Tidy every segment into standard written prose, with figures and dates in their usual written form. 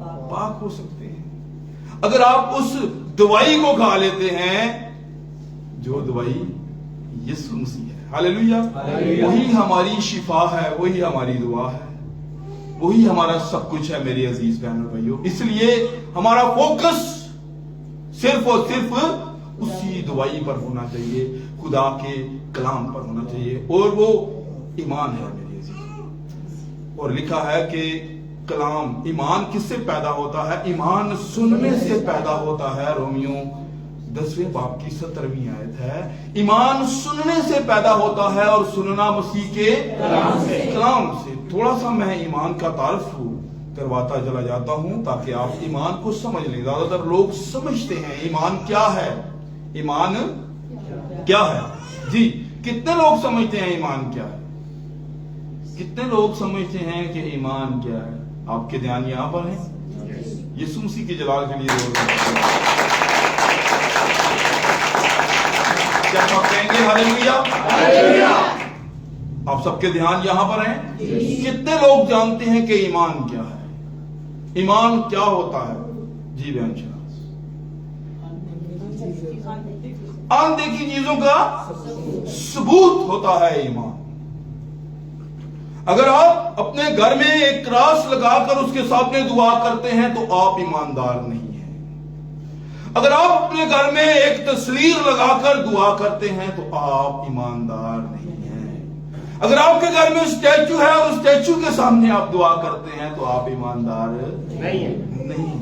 پاک ہو سکتے ہیں. اگر آپ اس دوائی کو کھا لیتے ہیں جو دوائی یسوع مسیح ہے، ہاللیلویہ، وہی ہماری شفا ہے، وہی ہماری دعا ہے، وہی ہمارا سب کچھ ہے میرے عزیز بہن اور بھائیوں. اس لیے ہمارا فوکس صرف اور صرف اسی دوائی پر ہونا چاہیے، خدا کے کلام پر ہونا چاہیے، اور وہ ایمان ہے میرے عزیز. اور لکھا ہے کہ کلام، ایمان کس سے پیدا ہوتا ہے؟ ایمان سننے سے پیدا ہوتا ہے. رومیو 10ویں باب کی 17ویں آیت ہے، ایمان سننے سے پیدا ہوتا ہے اور سننا مسیح کے کلام سے. تھوڑا سا میں ایمان کا تعارف کرواتا چلا جاتا ہوں تاکہ آپ ایمان کو سمجھ لیں. زیادہ تر لوگ سمجھتے ہیں ایمان کیا ہے، ایمان کیا ہے. جی کتنے لوگ سمجھتے ہیں ایمان کیا ہے؟ کتنے لوگ سمجھتے ہیں کہ ایمان کیا ہے؟ آپ کے دھیان یہاں پر ہیں. یسوع مسیح کے جلال کے لیے کیا آپ کہیں گے ہاللیلویہ؟ آپ سب کے دھیان یہاں پر ہیں. کتنے لوگ جانتے ہیں کہ ایمان کیا ہے؟ ایمان کیا ہوتا ہے؟ جی بہن شناس، آن دیکھی چیزوں کا ثبوت ہوتا ہے ایمان. اگر آپ اپنے گھر میں ایک کراس لگا کر اس کے سامنے دعا کرتے ہیں تو آپ ایماندار نہیں ہیں. اگر آپ اپنے گھر میں ایک تصویر لگا کر دعا کرتے ہیں تو آپ ایماندار نہیں ہیں. اگر آپ کے گھر میں اسٹیچو ہے اور اسٹیچو کے سامنے آپ دعا کرتے ہیں تو آپ ایماندار نہیں ہیں.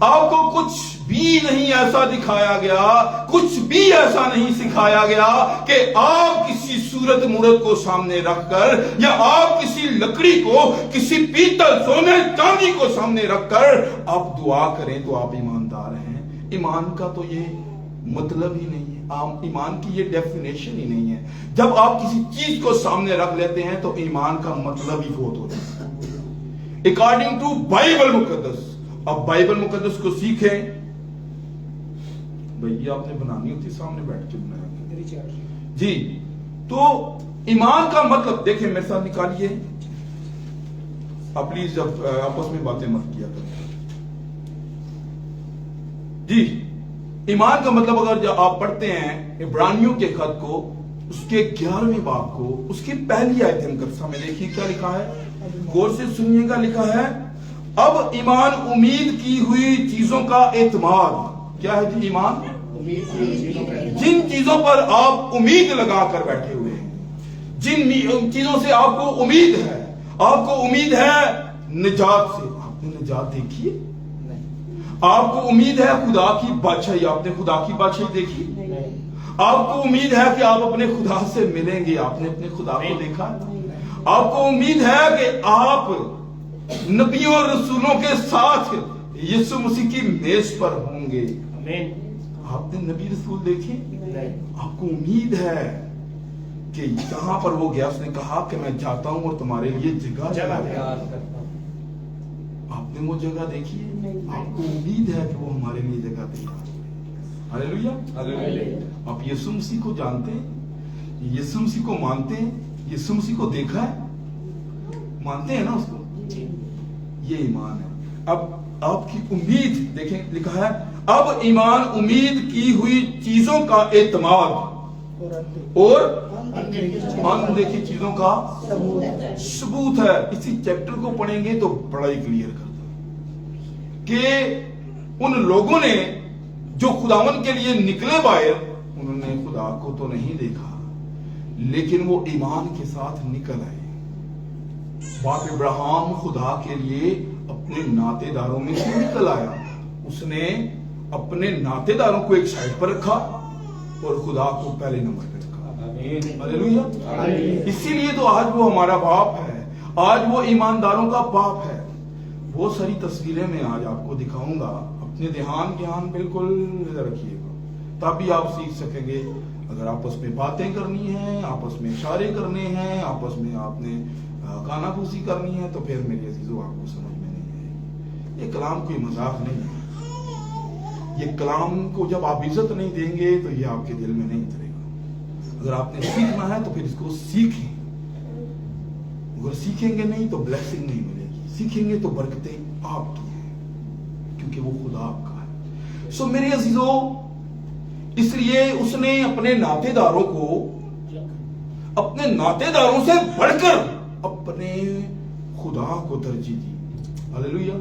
آپ کو کچھ بھی نہیں ایسا دکھایا گیا، کچھ بھی ایسا نہیں سکھایا گیا کہ آپ کسی صورت مورت کو سامنے رکھ کر، یا آپ کسی لکڑی کو، کسی پیتل، سونے، چاندی کو سامنے رکھ کر آپ دعا کریں تو آپ ایماندار ہیں. ایمان کا تو یہ مطلب ہی نہیں ہے، ایمان کی یہ ڈیفینیشن ہی نہیں ہے. جب آپ کسی چیز کو سامنے رکھ لیتے ہیں تو ایمان کا مطلب ہی فوت ہو جاتا ہے اکارڈنگ ٹو بائبل مقدس. اب بائبل مقدس کو سیکھیں. بھئی آپ نے بنانی ہوتی سامنے بیٹھ کے بنایا. جی تو ایمان کا مطلب دیکھیں، میرے ساتھ نکالیے آپ پلیز، جب آپس میں باتیں مت کیا کریں. جی ایمان کا مطلب اگر جب آپ پڑھتے ہیں عبرانیوں کے خط کو، اس کے 11ویں باب کو، اس کی پہلی آیت ہم کر سامنے دیکھیے کیا لکھا ہے، غور سے سنیے گا. لکھا ہے اب ایمان امید کی ہوئی چیزوں کا اعتماد. کیا ہے جی ایمان؟ جن چیزوں پر آپ امید لگا کر بیٹھے ہوئے ہیں، جن چیزوں سے آپ کو امید ہے. آپ کو امید ہے نجات سے. آپ نے نجات دیکھی ہے؟ آپ کو امید ہے خدا کی بادشاہی. آپ نے خدا کی بادشاہی دیکھی؟ آپ کو امید ہے کہ آپ اپنے خدا سے ملیں گے. آپ نے اپنے خدا کو دیکھا؟ آپ کو امید ہے کہ آپ نبیوں اور رسولوں کے ساتھ یسوع مسیح کی میز پر ہوں گے. آپ نے نبی رسول دیکھے؟ آپ کو امید ہے کہ جہاں پر وہ گیا اس نے کہا کہ میں جاتا ہوں اور تمہارے لیے جگہ تیار کرتا ہوں. آپ نے وہ جگہ دیکھی ہے؟ آپ کو امید ہے کہ وہ ہمارے لیے جگہ تیار کرے. ہاللیلویہ. آپ یسوع مسیح کو جانتے ہیں، یسوع مسیح کو مانتے ہیں، یسوع مسیح کو دیکھا ہے، مانتے ہیں نا اس کو. یہ ایمان ہے. اب آپ کی امید دیکھیں، لکھا ہے اب ایمان امید کی ہوئی چیزوں کا اعتماد اور اندیکھی چیزوں کا ثبوت ہے. اسی چیپٹر کو پڑھیں گے تو بڑا ہی کلیئر کرتا ہے کہ ان لوگوں نے جو خداوند کے لیے نکلے باہر، انہوں نے خدا کو تو نہیں دیکھا لیکن وہ ایمان کے ساتھ نکل آئے. باپ ابراہیم خدا کے لیے اپنے ناطے داروں میں سے نکل آیا. اس نے اپنے ناطے داروں کو ایک سائڈ پر رکھا اور خدا کو پہلے نمبر پہ رکھا. ہاللیلویہ. اسی لیے تو آج وہ ہمارا باپ ہے، آج وہ ایمانداروں کا باپ ہے. بہت ساری تصویریں میں آج آپ کو دکھاؤں گا. اپنے دھیان بالکل رکھیے گا تب بھی آپ سیکھ سکیں گے. اگر آپس میں باتیں کرنی ہیں، آپس میں اشارے کرنے ہیں، آپس میں آپ نے کانا پھوسی کرنی ہے تو پھر میرے عزیزو آپ کو سمجھ میں نہیں آئے گی. یہ کلام کوئی مذاق نہیں ہے. یہ کلام کو جب آپ عزت نہیں دیں گے تو یہ آپ کے دل میں نہیں اترے گا. اگر آپ نے سیکھنا ہے تو پھر اس کو سیکھیں. اگر سیکھیں گے نہیں تو بلیسنگ نہیں ملے گی. سیکھیں گے تو برکتیں آپ کی ہیں. کیونکہ وہ خدا آپ کا ہے. سو میرے عزیزو، اس لیے اس نے اپنے ناطے داروں کو اپنے ناطے داروں سے بڑھ کر اپنے خدا کو ترجیح دی. ہاللیلویہ.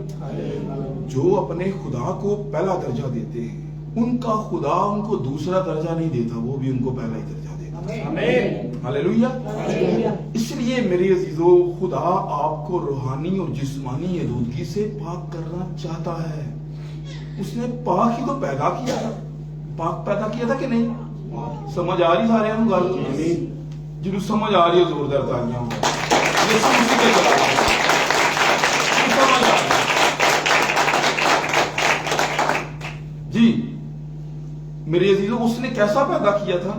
جو اپنے خدا کو پہلا درجہ دیتے ہیں ان کا خدا ان کو دوسرا درجہ نہیں دیتا، وہ بھی ان کو پہلا ہی درجہ دیتا. ہاللیلویہ. اس لیے میرے عزیزو، خدا آپ کو روحانی اور جسمانی آلودگی سے پاک کرنا چاہتا ہے. اس نے پاک ہی تو پیدا کیا تھا. پاک پیدا کیا تھا کہ نہیں؟ سمجھ آ رہی سارے ہم گل؟ جنہوں سمجھ آ رہی ہے زوردار تالیاں. جی میرے عزیزو، اس نے کیسا پیدا کیا تھا؟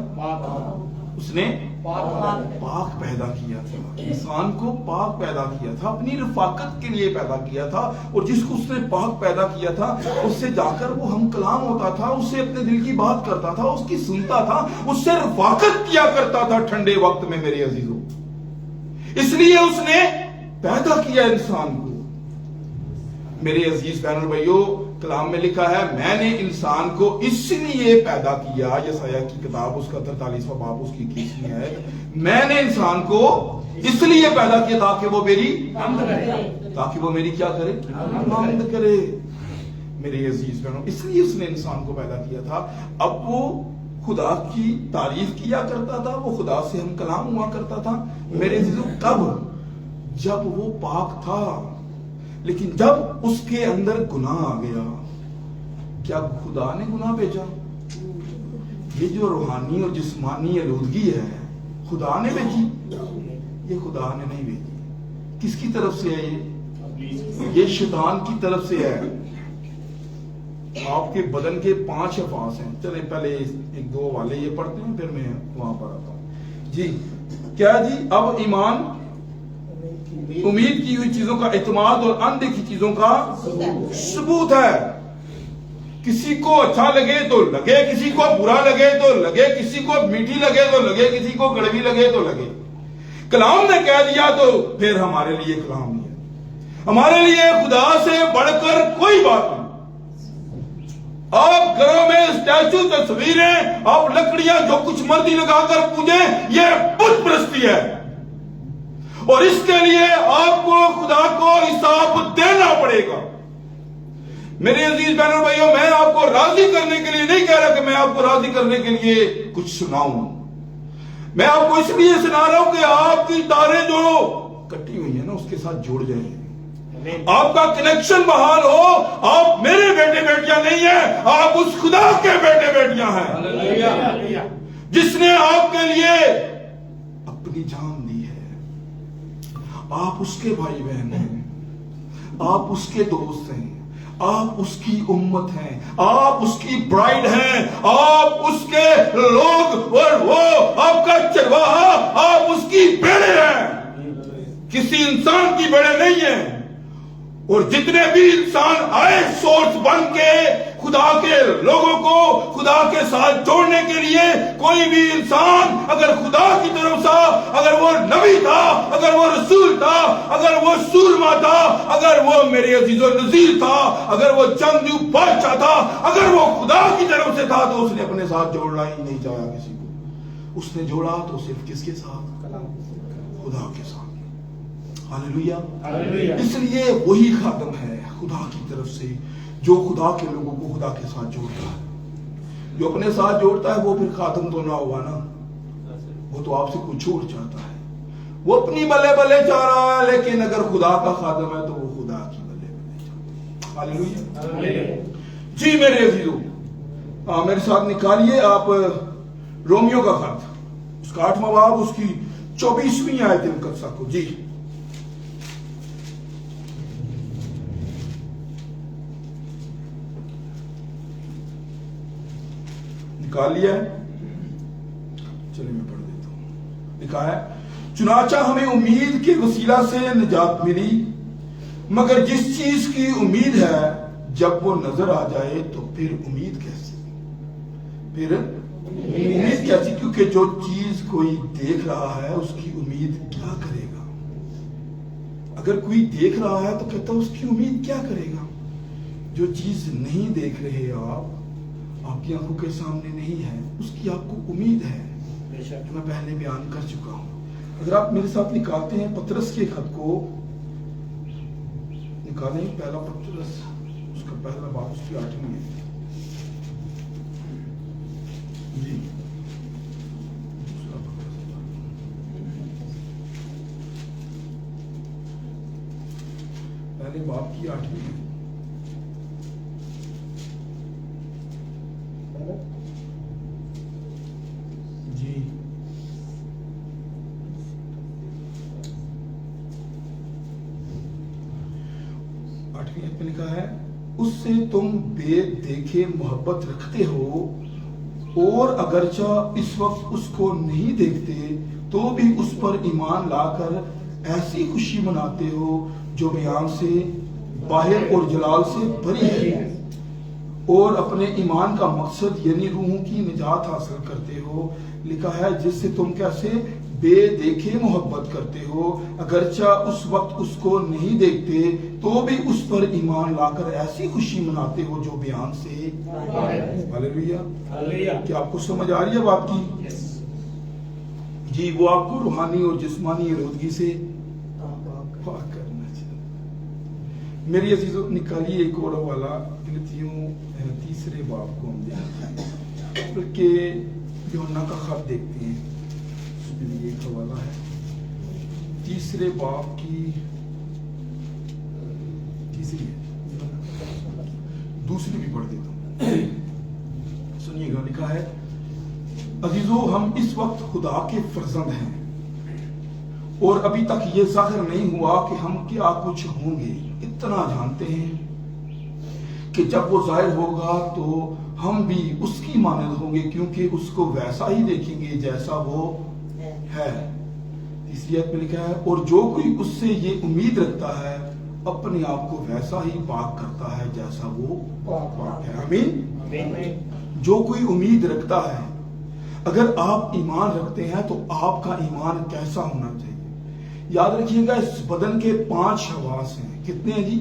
اس نے پاک پیدا کیا تھا. انسان کو پاک پیدا کیا تھا، اپنی رفاقت کے لیے پیدا کیا تھا. اور جس کو اس نے پاک پیدا کیا تھا اس سے جا کر وہ ہم کلام ہوتا تھا، اس سے اپنے دل کی بات کرتا تھا، اس کی سنتا تھا، اس سے رفاقت کیا کرتا تھا ٹھنڈے وقت میں. میرے عزیزو، اس لیے اس نے پیدا کیا انسان کو. میرے عزیز بہنوں بھائیو، کلام میں لکھا ہے میں نے انسان کو اس لیے پیدا کیا. یسایہ کی کتاب اس کا 43واں باب اس کی 21ویں آیت. میں نے انسان کو اس لیے پیدا کیا تاکہ وہ میری کیا کرے؟ حمد کرے. میرے عزیز بہنوں، اس لیے اس نے انسان کو پیدا کیا تھا. اب وہ خدا کی تعریف کیا کرتا تھا، وہ خدا سے ہم کلام ہوا کرتا تھا. میرے عزیزوں، کب؟ جب وہ پاک تھا. لیکن جب اس کے اندر گناہ آ گیا، کیا خدا نے گناہ بھیجا؟ یہ جو روحانی اور جسمانی آلودگی ہے خدا نے بھیجی؟ یہ خدا نے نہیں بھیجی. کس کی طرف سے ہے یہ شیطان کی طرف سے ہے. آپ کے بدن کے 5 حواس ہیں. چلیں پہلے 1-2 والے یہ پڑھتے ہیں، پھر میں وہاں پر آتا ہوں. جی کیا جی؟ اب ایمان امید کی ہوئی چیزوں کا اعتماد اور اندیکھی چیزوں کا ثبوت ہے. کسی کو اچھا لگے تو لگے، کسی کو برا لگے تو لگے، کسی کو میٹھی لگے تو لگے، کسی کو کڑوی لگے تو لگے. کلام نے کہہ دیا تو پھر ہمارے لیے کلام نہیں ہے. ہمارے لیے خدا سے بڑھ کر کوئی بات نہیں. آپ گھروں میں اسٹیچو، تصویریں، آپ لکڑیاں جو کچھ مرضی لگا کر پوجیں، یہ بت پرستی ہے. اور اس کے لیے آپ کو خدا کو حساب دینا پڑے گا. میرے عزیز بہنوں بھائیوں، میں آپ کو راضی کرنے کے لیے نہیں کہہ رہا کہ میں آپ کو راضی کرنے کے لیے کچھ سناؤں. میں آپ کو اس لیے سنا رہا ہوں کہ آپ کی تاریں جو کٹی ہوئی ہیں نا اس کے ساتھ جوڑ جائیں. آپ کا کنیکشن بحال ہو. آپ میرے بیٹے بیٹیاں نہیں ہیں، آپ اس خدا کے بیٹے بیٹیاں ہیں جس نے آپ کے لیے اپنی جان دی ہے. آپ اس کے بھائی بہن ہیں، آپ اس کے دوست ہیں، آپ اس کی امت ہیں، آپ اس کی برائڈ ہیں، آپ اس کے لوگ اور وہ آپ کا چرواہا، آپ اس کی بیڑے ہیں. کسی انسان کی بیڑے نہیں ہیں. اور جتنے بھی انسان آئے سورس بن کے خدا کے لوگوں کو خدا کے ساتھ جوڑنے کے لیے، کوئی بھی انسان اگر خدا کی طرف سے، اگر وہ نبی تھا، اگر وہ رسول تھا، اگر وہ سورما تھا، اگر وہ میرے عزیز و نذیر تھا، اگر وہ جنگجو بادشاہ تھا، اگر وہ خدا کی طرف سے تھا تو اس نے اپنے ساتھ جوڑنا ہی نہیں چاہا کسی کو. اس نے جوڑا تو صرف کس کے ساتھ؟ خدا کے ساتھ. ہاللیلویہ. اس لیے وہی خادم ہے خدا کی طرف سے جو خدا کے لوگوں کو خدا کے ساتھ جوڑتا ہے. جو اپنے ساتھ جوڑتا ہے وہ پھر خادم تو نہ ہوا نا، وہ تو آپ سے کچھ اور چاہتا ہے. وہ اپنی بلے بلے چاہ رہا ہے، لیکن اگر خدا کا خادم ہے تو وہ خدا کی بلے بلے چاہتا ہے. ہاللیلویہ. جی میرے عزیزو، میرے ساتھ نکالیے آپ رومیو کا خط، اس کا 8واں باب، اس کی 24ویں آیت مقدسہ کو. جی نکال لیا ہے؟ چلیں میں پڑھ دیتا ہوں. لکھا ہے، چنانچہ ہمیں امید کے وسیلہ سے نجات ملی، مگر جس چیز کی امید ہے جب وہ نظر آ جائے تو پھر امید کیسی؟ پھر امید کیسی؟ کیونکہ جو چیز کوئی دیکھ رہا ہے اس کی امید کیا کرے گا؟ اگر کوئی دیکھ رہا ہے تو کہتا ہے اس کی امید کیا کرے گا؟ جو چیز نہیں دیکھ رہے آپ کی آنکھوں کے سامنے نہیں ہے، اس کی آپ کو امید ہے، جو میں پہلے بیان کر چکا ہوں۔ اگر آپ میرے ساتھ نکالتے ہیں پطرس کے خط کو، نکالیں پہلا پطرس، اس کا پہلا باب، اس کی 8ویں ہے جی، پہلے باب کی 8ویں ہے جی۔ 8ویں آیت میں لکھا ہے، اس سے تم بے دیکھے محبت رکھتے ہو، اور اگرچہ اس وقت اس کو نہیں دیکھتے تو بھی اس پر ایمان لا کر ایسی خوشی مناتے ہو جو بیان سے باہر اور جلال سے بھری ہے، اور اپنے ایمان کا مقصد یعنی روحوں کی نجات حاصل کرتے ہو۔ لکھا ہے جس سے تم کیسے بے دیکھے محبت کرتے ہو، اگرچہ اس وقت اس کو نہیں دیکھتے تو بھی اس پر ایمان لا کر ایسی خوشی مناتے ہو جو بیان سے ہاللیلویا۔ کیا آپ کو سمجھ آ رہی ہے بات کی؟ جی، وہ آپ کو روحانی اور جسمانی آلودگی سے پاک کرنا چاہیے۔ میری عزیزوں، نکالیے ایک اور حوالہ، غلطیوں 3 باب کو ہم دیکھتے ہیں، بلکہ یوحنا کا خط دیکھتے ہیں، اس کے لیے ایک حوالہ ہے 3 باب کی 3 دوسری بھی پڑھ دیتا ہوں، سنیے گا۔ لکھا ہے، عزیزو، ہم اس وقت خدا کے فرزند ہیں، اور ابھی تک یہ ظاہر نہیں ہوا کہ ہم کیا کچھ ہوں گے۔ اتنا جانتے ہیں کہ جب وہ ظاہر ہوگا تو ہم بھی اس کی مانند ہوں گے، کیونکہ اس کو ویسا ہی دیکھیں گے جیسا وہ ہے۔ تیسری آیت میں لکھا ہے، اور جو کوئی اس سے یہ امید رکھتا ہے اپنے آپ کو ویسا ہی پاک کرتا ہے جیسا وہ پاک ہے۔ آمین۔ جو کوئی امید رکھتا ہے، اگر آپ ایمان رکھتے ہیں تو آپ کا ایمان کیسا ہونا چاہیے؟ یاد رکھیے گا، اس بدن کے 5 حواس ہیں۔ کتنے ہیں جی؟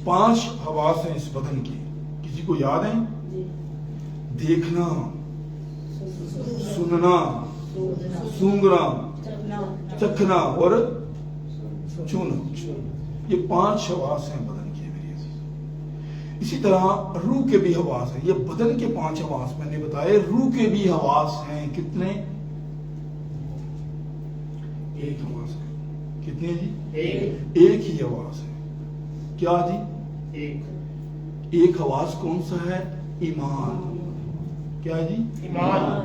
5 حواس ہیں اس بدن کے۔ کسی کو یاد ہیں؟ دیکھنا، سننا، سونگنا، چکھنا اور چھونا۔ یہ 5 حواس ہیں بدن کے میرے عزیز۔ اسی طرح روح کے بھی حواس ہیں۔ یہ بدن کے 5 حواس میں نے بتائے، روح کے بھی حواس ہیں۔ کتنے؟ 1 حواس ہے۔ کتنے جی؟ 1 ہی حواس ہے۔ کیا جی؟ ایک حواس کون سا ہے؟ ایمان۔ کیا جی؟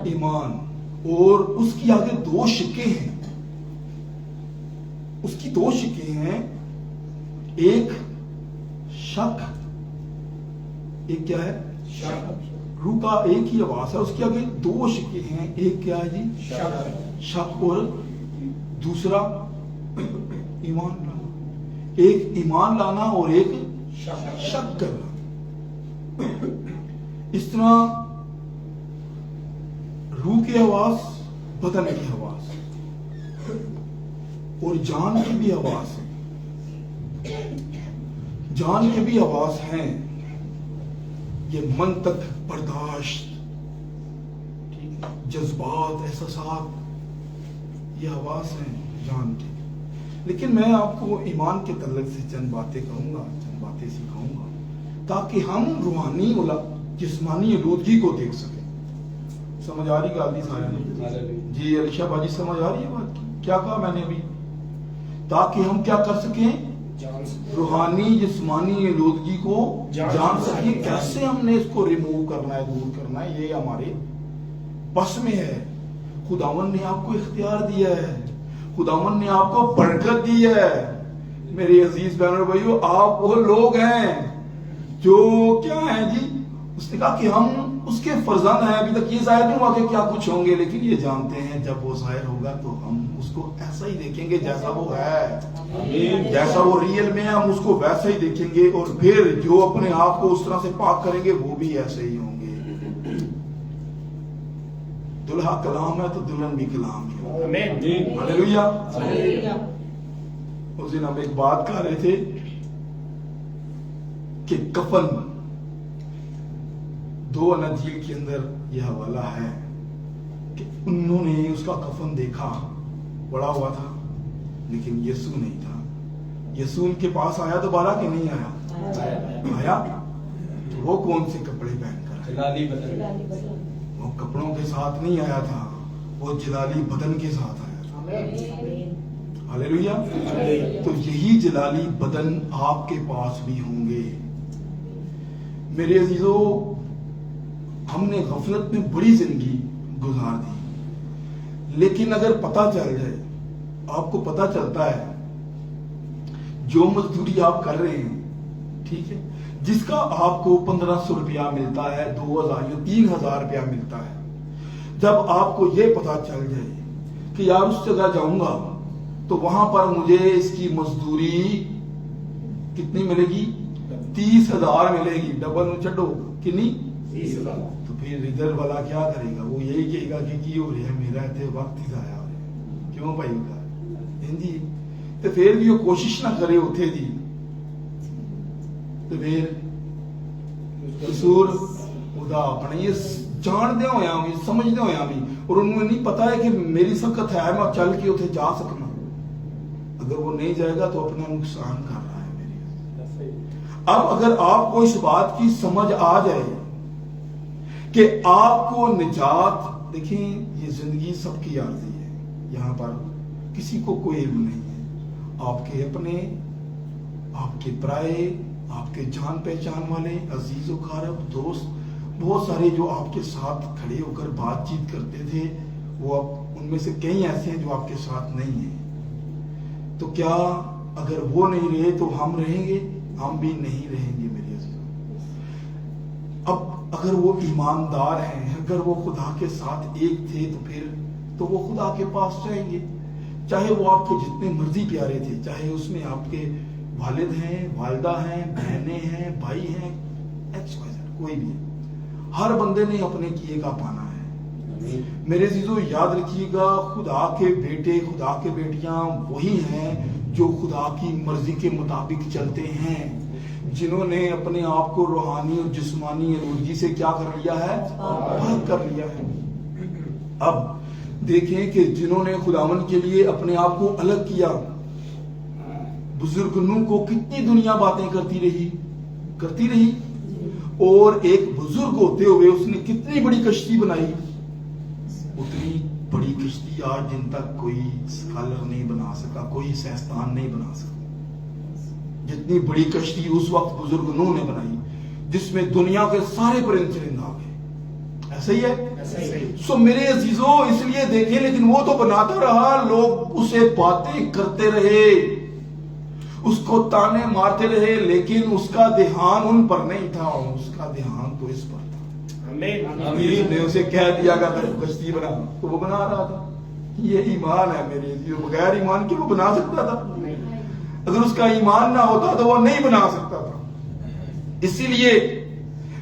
ایمان۔ اور اس کی آگے 2 شقیں ہیں۔ اس کی 2 شقیں ہیں، ایک شک، ایک کیا ہے؟ شک۔ روح کا ایک ہی حواس ہے، اس کی آگے 2 شقیں ہیں، ایک کیا ہے جی؟ شک، اور دوسرا ایمان لانا۔ ایک ایمان لانا اور ایک شک کرنا۔ اس طرح روح کے حواس، بدن کے حواس اور جان کے بھی حواس ہیں۔ جان کے بھی حواس ہیں، یہ منطق، برداشت، جذبات، احساسات، یہ حواس ہیں جان کے۔ لیکن میں آپ کو ایمان کے تعلق سے چند باتیں کہوں گا، چند باتیں سکھاؤں گا، تاکہ ہم روحانی اور جسمانی آلودگی کو دیکھ سکیں۔ سمجھ آ رہی گال سارے؟ جی علیشہ باجی، سمجھ آ رہی ہے بات کی؟ کیا کہا میں نے ابھی؟ تاکہ ہم کیا کر سکیں؟ روحانی جسمانی آلودگی کو جان سکیں۔ کیسے ہم نے اس کو ریموو کرنا ہے، دور کرنا ہے، یہ ہمارے بس میں ہے۔ خداوند نے آپ کو اختیار دیا ہے، خداوند نے آپ کو برکت دی ہے۔ میرے عزیز بہنوں اور بھائیو، آپ وہ لوگ ہیں جو کیا ہیں جی؟ اس نے کہا کہ ہم اس کے فرزند ہیں۔ ابھی تک یہ ظاہر نہیں ہوا کہ کیا کچھ ہوں گے، لیکن یہ جانتے ہیں جب وہ ظاہر ہوگا تو ہم اس کو ایسا ہی دیکھیں گے جیسا وہ ہے، جیسا وہ ریئل میں ہے، ہم اس کو ویسا ہی دیکھیں گے، اور پھر جو اپنے آپ کو اس طرح سے پاک کریں گے وہ بھی ایسے ہی ہوں گے۔ دلہا کلام ہے تو دلہن بھی کلام ہے۔ ہلیلویا۔ اس دن ہم ایک بات کر رہے تھے کہ کفن، 2 اناجیل کے اندر یہ حوالہ ہے کہ انہوں نے اس کا کفن دیکھا، پڑا ہوا تھا، لیکن یسوع نہیں تھا۔ یسوع ان کے پاس آیا دوبارہ کہ نہیں آیا؟ آیا۔ تو وہ کون سے کپڑے پہن کر؟ جلالی بدن۔ وہ کپڑوں کے ساتھ نہیں آیا تھا، وہ جلالی بدن کے ساتھ آیا تھا۔ ہاللیلویا۔ تو یہی جلالی بدن آپ کے پاس بھی ہوں گے۔ میرے عزیزو، ہم نے غفلت میں بڑی زندگی گزار دی، لیکن اگر پتہ چل جائے، آپ کو پتہ چلتا ہے جو مزدوری آپ کر رہے ہیں، ٹھیک ہے، جس کا آپ کو 1500 روپیہ ملتا ہے، 2000 یا 3000 روپیہ ملتا ہے، جب آپ کو یہ پتہ چل جائے کہ یار اس جگہ جاؤں گا تو وہاں پر مجھے اس کی مزدوری کتنی ملے گی؟ 30,000 ملے گی، ڈبل چڑھو کتنی؟ 30,000۔ تو پھر ادھر والا کیا کرے گا؟ وہ یہی کہے گا کہ کی ہو رہا ہے، میرا اتنے وقت ہی ضائع ہو رہا ہے، کیوں بھائی ہوتا ہے جی؟ تو پھر بھی وہ کوشش نہ کرے اتھے دی، تو پھر قصور خدا اپنے یہ جان دے ہویا بھی، سمجھ دے ہویا بھی، اور انہوں نے نہیں پتا ہے کہ میری سکت ہے، میں چل کے اتھے جا سکنا۔ اگر وہ نہیں جائے گا تو اپنا نقصان کر رہا ہے میری۔ اب اگر آپ کو اس بات کی سمجھ آ جائے کہ آپ کو نجات، دیکھیں یہ زندگی سب کی عارضی ہے، یہاں پر کسی کو کوئی علم نہیں ہے، آپ کے اپنے، آپ کے پرائے، آپ کے جان پہچان والے، عزیز و قارب، دوست، بہت سارے جو آپ کے ساتھ کھڑے ہو کر بات چیت کرتے تھے، وہ اب ان میں سے کئی ایسے ہیں جو آپ کے ساتھ نہیں ہیں۔ تو کیا اگر وہ نہیں رہے تو ہم رہیں گے؟ ہم بھی نہیں رہیں گے میرے عزیزوں۔ اب اگر وہ ایماندار ہیں، اگر وہ خدا کے ساتھ ایک تھے، تو پھر تو وہ خدا کے پاس جائیں گے، چاہے وہ آپ کے جتنے مرضی پیارے تھے، چاہے اس میں آپ کے والد ہیں، والدہ ہیں، بہنیں ہیں، بھائی ہیں، کوئی بھی ہے، ہر بندے نے اپنے کیے کا پانا ہے۔ میرے عزیزو یاد رکھیے گا، خدا کے بیٹے، خدا کے بیٹیاں وہی ہیں جو خدا کی مرضی کے مطابق چلتے ہیں، جنہوں نے اپنے آپ کو روحانی اور جسمانی آلودگی سے کیا کر لیا ہے؟ پاک کر لیا ہے۔ اب دیکھیں کہ جنہوں نے خداوند کے لیے اپنے آپ کو الگ کیا، بزرگوں کو کتنی دنیا باتیں کرتی رہی، اور ایک بزرگ ہوتے ہوئے اس نے کتنی بڑی کشتی بنائی، اتنی بڑی کشتی آج دن تک کوئی سکالر نہیں بنا سکا، کوئی سائنسدان نہیں بنا سکا، جتنی بڑی کشتی اس وقت بزرگ نوح نے بنائی، جس میں دنیا کے سارے پرند چرند آ گئے۔ ایسا ہی ہے؟ سو میرے عزیزوں، اس لیے دیکھیں، لیکن وہ تو بناتا رہا، لوگ اسے باتیں کرتے رہے، اس کو تانے مارتے رہے، لیکن اس کا دھیان ان پر نہیں تھا، اس کا دھیان تو اس پر تھا۔ امیر نے اسے کہہ دیا کہ کشتی بنا، تو وہ بنا رہا تھا۔ یہ ایمان ہے میرے عزیزوں، بغیر ایمان کے وہ بنا سکتا تھا؟ اگر اس کا ایمان نہ ہوتا تو وہ نہیں بنا سکتا تھا۔ اسی لیے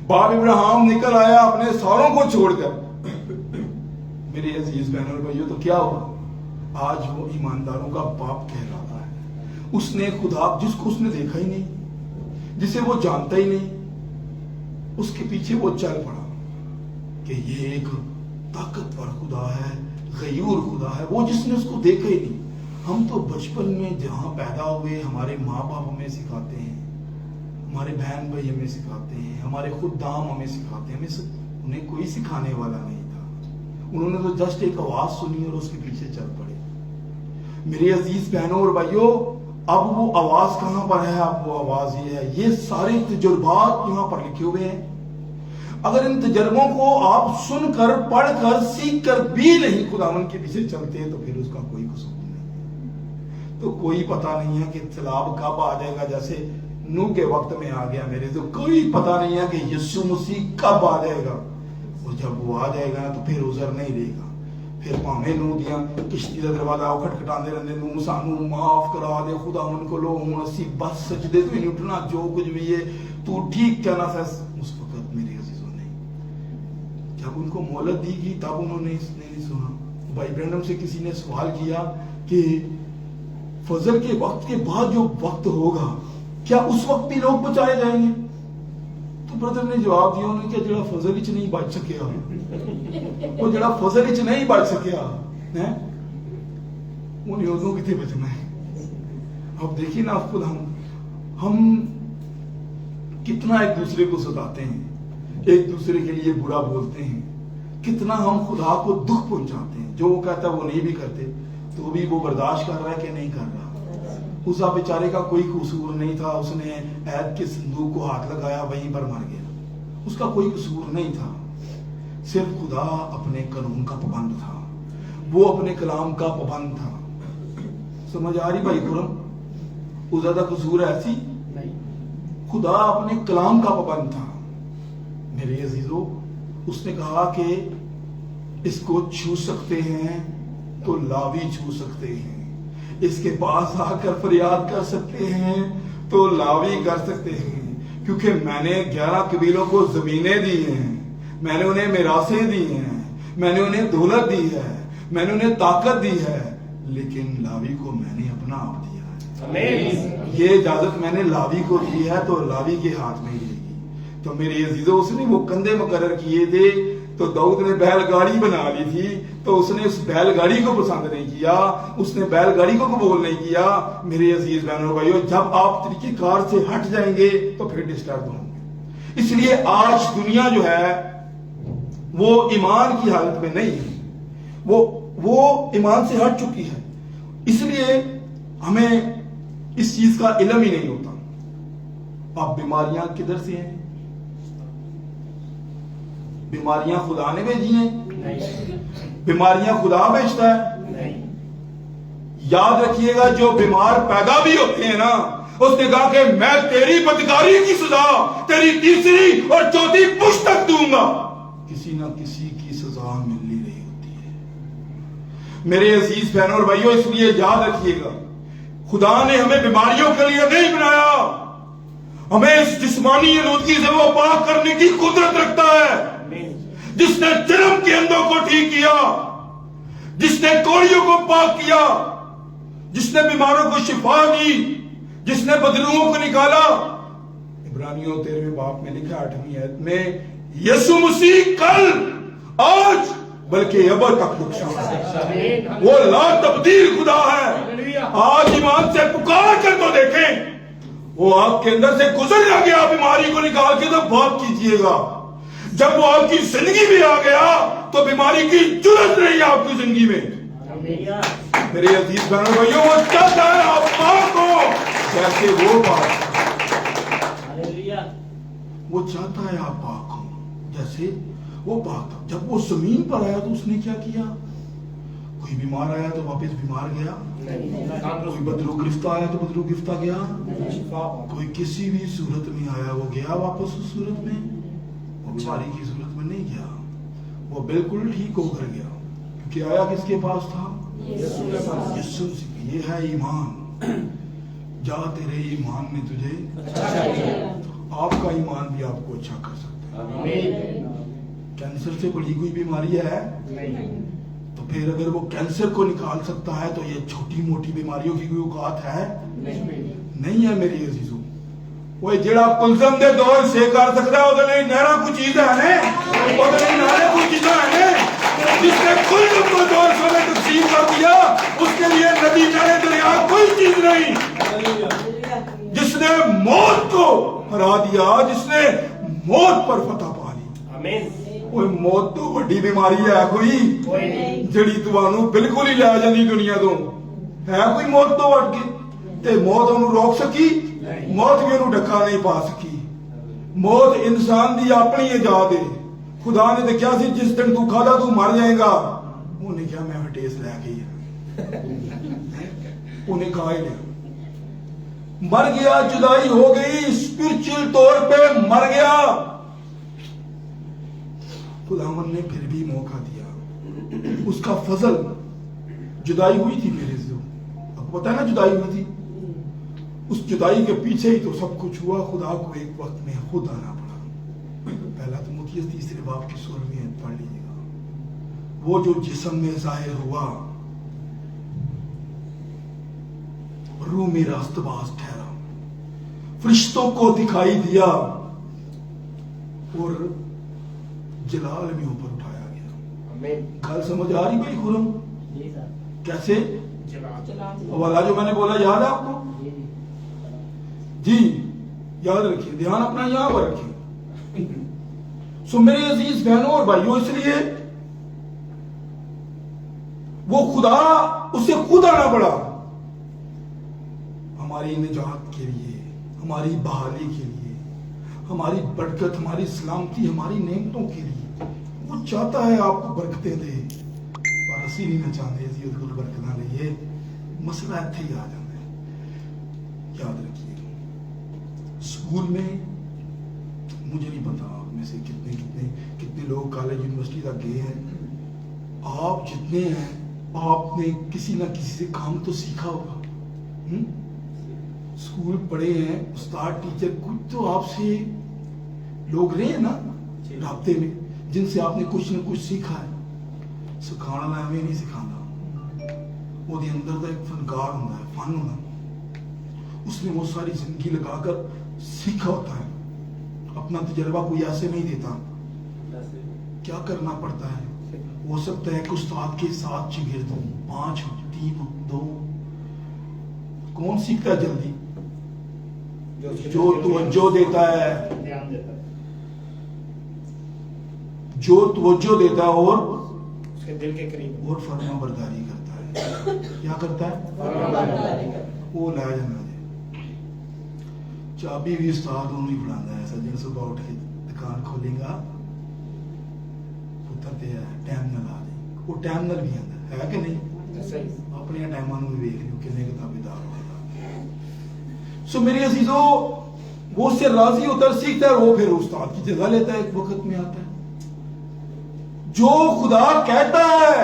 باپ ابراہیم نکل آیا اپنے ساروں کو چھوڑ کر۔ میرے عزیز بہنوں اور بھائیوں، تو کیا ہوا؟ آج وہ ایمانداروں کا باپ کہہ رہا ہے۔ اس نے خدا جس کو اس نے دیکھا ہی نہیں، جسے وہ جانتا ہی نہیں، اس کے پیچھے وہ چل پڑا کہ یہ ایک طاقتور خدا ہے، غیور خدا ہے، وہ جس نے اس کو دیکھا ہی نہیں۔ ہم تو بچپن میں جہاں پیدا ہوئے، ہمارے ماں باپ ہمیں سکھاتے ہیں، ہمارے بہن بھائی ہمیں سکھاتے ہیں، ہمارے خدام ہمیں سکھاتے ہیں، انہیں کوئی سکھانے والا نہیں تھا، انہوں نے تو جسٹ ایک آواز سنی اور اس کے پیچھے چل پڑے۔ میرے عزیز بہنوں اور بھائیوں، اب وہ آواز کہاں پر ہے؟ اب وہ آواز یہ ہے، یہ سارے تجربات یہاں پر لکھے ہوئے ہیں۔ اگر ان تجربوں کو آپ سن کر، پڑھ کر، سیکھ کر بھی نہیں خداوند کے پیچھے چلتے، تو پھر اس کا کوئی قصور نہیں، تو کوئی پتہ نہیں ہے کہ سیلاب کب آ جائے گا، جیسے نوح کے وقت میں آ گیا۔ میرے تو کوئی پتہ نہیں ہے کہ یسوع مسیح کب آ جائے گا، اور جب وہ آ جائے گا تو پھر عذر نہیں رہے گا، پھر پاویں نوح دیاں کشتی کا دروازہ کھٹکھٹاندے رہندے، نوح سانو معاف کرا دے خداوند کو، لو ہن اسی بس سجدے تو ہی نہیں اٹھنا، جو کچھ بھی ہے تو ٹھیک کہنا فیصلہ۔ اس وقت میرے عزیزوں نے جب ان کو مہلت دی گئی، تب انہوں نے اس نے نہیں سنا۔ بھائی برنم سے کسی نے سوال کیا کہ فجر کے وقت کے بعد جو وقت ہوگا کیا اس وقت بھی لوگ بچائے جائیں گے؟ تو برادر نے جواب دیا انہوں نے کہ جڑا فضل وچ نہیں بچ سکیا، وہ جڑا فضل وچ نہیں بچ سکیا انہیں ادوں کتنے بچنا ہے؟ اب دیکھیے نا خود ہم کتنا ایک دوسرے کو ستاتے ہیں، ایک دوسرے کے لیے برا بولتے ہیں، کتنا ہم خدا کو دکھ پہنچاتے ہیں، جو وہ کہتا ہے وہ نہیں بھی کرتے، تو بھی وہ برداشت کر رہا ہے کہ نہیں کر رہا؟ اس بیچارے کا کوئی قصور نہیں تھا، اس نے عہد کے صندوق کو ہاتھ لگایا وہیں پر مر گیا، اس کا کوئی قصور نہیں تھا، صرف خدا اپنے قانون کا پابند تھا، وہ اپنے کلام کا پابند تھا۔ سمجھ آ رہی بھائی خرم؟ اس زیادہ قصور ایسی خدا اپنے کلام کا پابند تھا۔ میرے عزیزو، اس نے کہا کہ اس کو چھو سکتے ہیں تو لاوی چھو سکتے ہیں، اس کے پاس آ کر فریاد کر سکتے ہیں تو لاوی کر سکتے ہیں، کیونکہ میں نے 11 قبیلوں کو زمینیں دی ہیں، میں نے انہیں میراثیں دی ہیں، میں نے انہیں دولت دی ہے، میں نے انہیں طاقت دی ہے، لیکن لاوی کو میں نے اپنا آپ دیا ہے۔ یہ اجازت میں نے لاوی کو دی ہے تو لاوی کے ہاتھ میں ہی رہے گی۔ تو میرے عزیزو، اس نے وہ کندھے مقرر کیے تھے، تو داؤد نے بیل گاڑی بنا لی تھی، تو اس نے اس بیل گاڑی کو پسند نہیں کیا، اس نے بیل گاڑی کو قبول نہیں کیا۔ میرے عزیز بہنوں بھائیو، جب آپ طریقہ کار سے ہٹ جائیں گے تو پھر ڈسٹرب ہوں گے۔ اس لیے آج دنیا جو ہے وہ ایمان کی حالت میں نہیں ہے، وہ ایمان سے ہٹ چکی ہے، اس لیے ہمیں اس چیز کا علم ہی نہیں ہوتا۔ اب بیماریاں کدھر سے ہیں؟ بیماریاں خدا نے بھیجی ہیں؟ بیماریاں خدا بھیجتا ہے؟ یاد رکھیے گا، جو بیمار پیدا بھی ہوتے ہیں نا، اس نے کہا کہ میں تیری بدکاری کی سزا تیری تیسری اور چوتھی پشت تک دوں گا۔ کسی نہ کسی کی سزا مل ہی رہی ہوتی ہے۔ میرے عزیز بہنوں اور بھائیوں، اس لیے یاد رکھیے گا، خدا نے ہمیں بیماریوں کے لیے نہیں بنایا، ہمیں اس جسمانی آلودگی سے وہ پاک کرنے کی قدرت رکھتا ہے۔ جس نے جرم کے اندھوں کو ٹھیک کیا، جس نے کوڑیوں کو پاک کیا، جس نے بیماروں کو شفا دی، جس نے بدلوؤں کو نکالا۔ عبرانیوں 13 باب میں لکھا 8ویں آیت میں، یسوع مسیح کل آج بلکہ ابد تک رخشاں ہے، وہ لا تبدیل خدا ہے۔ آج ایمان سے پکار کر تو دیکھیں، وہ آپ کے اندر سے گزر گیا بیماری کو نکال کے تو بات کیجئے گا۔ جب وہ آپ کی زندگی میں آ گیا تو بیماری کی جرت نہیں آپ کی زندگی میں۔ میرے عزیز بہنوں بھائیوں، وہ چاہتا ہے آپ پاک ہو جیسے وہ پاک، وہ چاہتا ہے آپ پاک ہو جیسے وہ پاک تھا۔ جب وہ زمین پر آیا تو اس نے کیا کیا؟ کوئی بیمار آیا تو واپس بیمار گیا، کوئی بدرو گرفتہ آیا تو بدرو گرفتہ گیا، کوئی کسی بھی صورت میں آیا وہ گیا واپس اس صورت میں، وہ بیماری کی صورت میں نہیں گیا، وہ بالکل ٹھیک ہو کر گیا، کیونکہ آیا کس کے پاس تھا؟ یسوع سے۔ یہ ہے ایمان، جا تیرے ایمان نے تجھے، آپ کا ایمان بھی آپ کو اچھا کر سکتا ہے۔ کینسر سے بڑی کوئی بیماری ہے؟ تو پھر اگر وہ کینسر کو نکال سکتا ہے تو یہ چھوٹی موٹی بیماریوں کی کوئی اوقات ہے؟ نہیں ہے میری عزیزوں۔ وہ جڑا کلزم دے دور سے کر سکتا ہے، ادھر نہرا کوئی چیز ہے ادھر نہرا کوئی چیز ہے، جس نے کلزم کو دور سے میں تقسیم کر دیا، اس کے لیے ندی نہرے دریا کوئی چیز نہیں۔ جس نے موت کو ہرا دیا، جس نے موت پر فتح پا لی۔ کوئی موت تو بڑی بیماری ہے کوئی جڑی تمہوں بالکل ہی لے جاندی دنیا تو ہے؟ کوئی موت تو وٹ کے تے موت انہوں روک سکی؟ موت بھی انہوں ڈکا نہیں پا سکی۔ موت انسان دی اپنی ایجاد ہے۔ خدا نے تو کیا سی جس دن تو کھادا تو مر جائے گا، انہیں کیا میں ہٹیس لے گئی ہے، انہیں کہا ہی لیا، مر گیا، جدائی ہو گئی، اسپرچل طور پہ مر گیا۔ خداوند نے پھر بھی موقع دیا، اس کا فضل، جدائی ہوئی تھی میرے سے، آپ کو پتا ہے نا جدائی ہوئی تھی، اس جدائی کے پیچھے ہی تو سب کچھ ہوا۔ خدا کو ایک وقت میں خود آنا پڑا۔ پہلا تموتھیوس 3 باب کی 16ویں آیت پڑھ لیجیے گا۔ وہ جو جسم میں ظاہر ہوا، روح میں راست باز ٹھہرا، فرشتوں کو دکھائی دیا اور جلال بھی اوپر اٹھایا گیا. گل سمجھ آ رہی بھائی خرم؟ کیسے حوالہ جو میں نے بولا یاد ہے آپ کو؟ جی یاد رکھیے, دھیان اپنا یہاں پر رکھیے. سو میرے عزیز بہنوں اور بھائیوں, اس لیے وہ خدا اسے خود آنا پڑا ہماری نجات کے لیے, ہماری بحالی کے لیے, ہماری برکت, ہماری سلامتی, ہماری نعمتوں کے لیے. وہ چاہتا ہے آپ کو برکتیں دے, پر اسی نہیں نہ چاہتے اسی اس کو برکتاں لئیے. مسئلہ اتھے ہی آ جاتا ہے. یاد رکھیے, اسکول میں مجھے نہیں پتا آپ میں سے کتنے لوگ کالج یونیورسٹی تک گئے ہیں. آپ جتنے ہیں آپ نے کسی نہ کسی سے کام تو سیکھا ہوگا. اسکول پڑھے ہیں, استاد ٹیچر کچھ تو آپ سے لوگ رہے ہیں نا رابطے میں, جن سے آپ نے کچھ نہ کچھ سیکھا ہے. سکھانا میں نہیں سکھانا, وہ دے اندر دا ایک فنکار ہوتا ہے, فن ہوتا ہے. اس نے وہ ساری زندگی لگا کر سیکھا ہوتا ہے. اپنا تجربہ کوئی ایسے نہیں دیتا. کیا کرنا پڑتا ہے؟ ہو سکتا ہے کہ استاد کے ساتھ شاگرد ہوں, 5 3 2. کون سیکھتا ہے جلدی؟ جو توجہ دیتا ہے, جو توجہ دیتا ہے اور اس کے دل کے قریب, اور فرما برداری کرتا ہے. کیا کرتا ہے؟ فرما برداری. وہ لے جانا جی, چابی بھی استاد انہوں ہی بڑھانا ہے. سجن صبح اٹھ کے دکان کھولے گا, پتر تے ہے ٹائم نہ لا دے. وہ ٹائم نہ بھی آتا ہے کہ نہیں؟ اپنے ٹائموں میں ویکھ لیو کتنے کتابیں دار ہوگا. سو میرے عزیزوں, وہ اس سے راضی ہوتا ہے, سیکھتا ہے, وہ پھر استاد کی جگہ لیتا ہے. ایک وقت میں آتا ہے جو خدا کہتا ہے,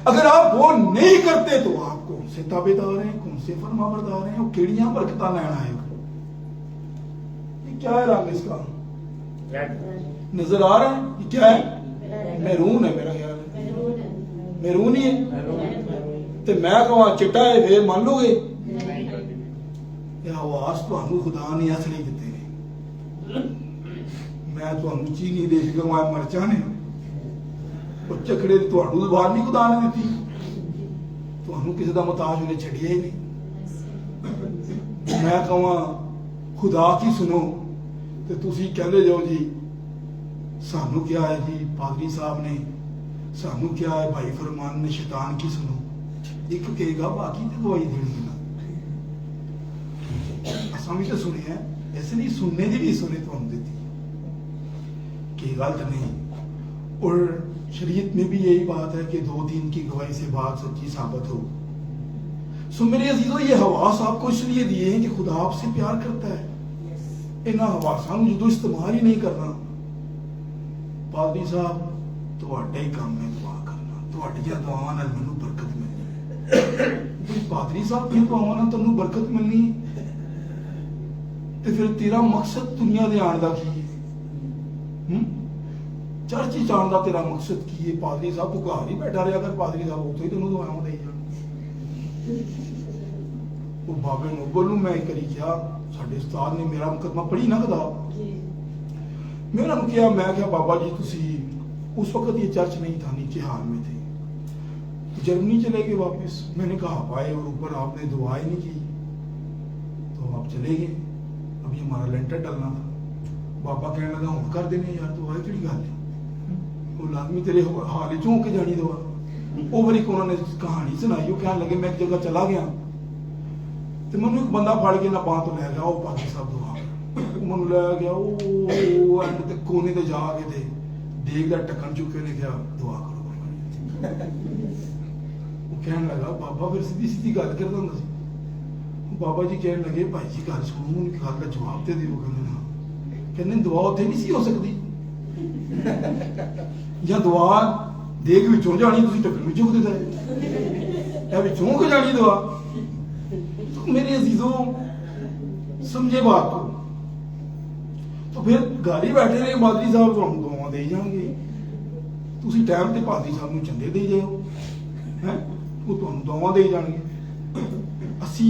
اگر آپ وہ نہیں کرتے تو آپ کون سے تابع دار ہیں, کون سے فرما بردار ہیں, وہ کیڑیاں برکتاں لینا ہے. یہ کیا ہے رنگ اس کا؟ نظر آ رہا ہے یہ کیا ہے؟ میرون ہے میرا خیال ہے, میرون ہی ہے. تو میں کہاں چٹا ہے پھر مان لو گے؟ آواز تو خدا نے اس لیے دیتے ہیں. میں تو چینی دے کے مرچا نے چکڑے تو باہر نہیں خدا نے دیتی, تو کسی کا محتاج انہیں چھڑیا ہی نہیں. میں کہاں خدا کی سنو تو تھی کہتے جاؤ جی سانو کیا ہے جی پادری صاحب نے, سانو کیا ہے بھائی فرمان نے شیطان کی سنو. ایک کہے گا باقی تو دوائی دینی نا. اساں بھی تو سنے ہیں, ایسے نہیں سننے دی بھی سنے تو ہم دیتی کہ غلط نہیں. اور شریعت میں بھی یہی بات ہے کہ 2-3 کی گواہی سے بات سچی ثابت ہو. سو میرے عزیزوں, یہ حواس آپ کو اس لیے دیے ہیں کہ خدا آپ سے پیار کرتا ہے. انہاں حواساں نوں جدوں استعمال ہی نہیں کرنا, پادری صاحب تہاڈا ہی کام ہے دعا کرنا, تہاڈیاں دعاواں نال مینوں برکت ملنی. پادری صاحب کی دعاواں نال تینوں برکت ملنی تو پھر تیرا مقصد دنیا دے آن دا کی ہے؟ چرچ ہی جان دا تیرا مقصد کی ہے؟ پادری صاحب تو گھر ہی بیٹھا رہا کر, پادری صاحب اتوں ہی تینوں دعاواں دے جان. وہ بابے نوبل نوں میں کری کیا, ساڈے استاد نے میرا مقدمہ پڑھی نا کتاب, میں انہوں نے کیا, میں کیا بابا جی تسی اس وقت یہ چرچ نہیں تھا, نیچے حال میں تھے, جرمنی چلے گئے واپس. میں نے کہا پائے اور اوپر آپ نے دعا ہی نہیں کی, تو آپ چلے گئے. ابھی ہمارا لینٹر ڈلنا تھا. بابا کہنے لگا ہوں کر دینے یار, دعا کیڑی گل ہے, وہ لازمی تیرے حال چوں کے جانی دعا. وہ بڑی انہوں نے کہانی سنائی, وہ کہنے لگے میں ایک جگہ چلا گیا تو مینوں ایک بندہ پھڑ کے نہ باں تو لے گیا, وہ پادری صاحب دعا مینوں لے گیا, وہ اینڈ تے کونے تے جا کے تے دیکھ دا ٹکن چکے نے کیا دعا کرو. وہ کہنے لگا بابا پھر سیدھی سیدھی گل کرتا ہوندا سی. بابا جی کہنے لگے بھائی جی گل سنو, ان کی گل کا جواب تے دیو. کہنے دعا اتنے نہیں سی ہو سکتی, یا دعا دیکھ وچوں جانی تسی ٹکن وچوں دے دے یا وچوں کے جانی دعا. تو میرے عزیزوں سمجھے بات کو, تو پھر گھر ہی بیٹھے رہے پادری صاحب تو ہم دعاواں دے جان گے. تسی ٹائم تے پادری صاحب نوں چندے دے جاؤ, وہ تمہیں دعاواں دے جان گے. اسی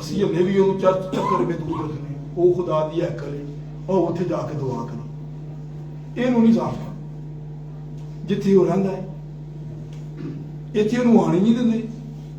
ਅਸੀਂ ਹਲੇ ਵੀ ਉਹਨੂੰ ਚਰਚ ਚੱਕਰ ਵਿੱਚ ਦੂਰ ਰੱਖਨੇ, ਉਹ ਖੁਦਾ ਦੀ ਹੈਕਲ ਹੈ, ਉਹ ਉੱਥੇ ਜਾ ਕੇ ਦੁਆ ਕਰੀ। ਇਹਨੂੰ ਨਹੀਂ ਸਾਫ ਜਿੱਥੇ ਉਹ ਰਹਿੰਦਾ ਹੈ, ਇੱਥੇ ਉਹਨੂੰ ਆਣ ਹੀ ਨਹੀਂ ਦਿੰਦੇ,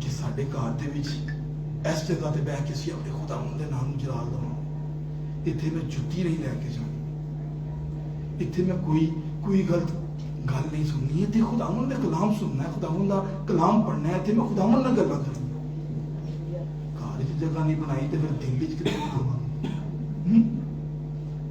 ਕਿ ਸਾਡੇ ਘਰ ਦੇ ਵਿੱਚ ਇਸ ਜਗ੍ਹਾ ਤੇ ਬਹਿ ਕੇ ਅਸੀਂ ਆਪਣੇ ਖੁਦਾਵੰਦ ਦੇ ਨਾਮ ਨੂੰ ਜਲਾਲ ਦਵਾਂ। ਇੱਥੇ ਮੈਂ ਜੁੱਤੀ ਨਹੀਂ ਲੈ ਕੇ ਜਾਣੀ, ਇੱਥੇ ਮੈਂ ਕੋਈ ਗਲਤ ਗੱਲ ਨਹੀਂ ਸੁਣਨੀ, ਇੱਥੇ ਖੁਦਾਵੰਦ ਦਾ ਕਲਾਮ ਸੁਣਨਾ ਹੈ, ਖੁਦਾਵੰਦ ਦਾ ਕਲਾਮ ਪੜ੍ਹਨਾ ਹੈ, ਇੱਥੇ ਮੈਂ ਖੁਦਾਵੰਦ ਨਾਲ ਗੱਲਾਂ ਕਰਨੀ। ਘਰ ਵਿੱਚ ਜਗ੍ਹਾ ਨਹੀਂ ਬਣਾਈ ਤੇ ਫਿਰ ਦਿਲ ਵਿੱਚ ਕਿੱਥੇ ਦਵਾਂ।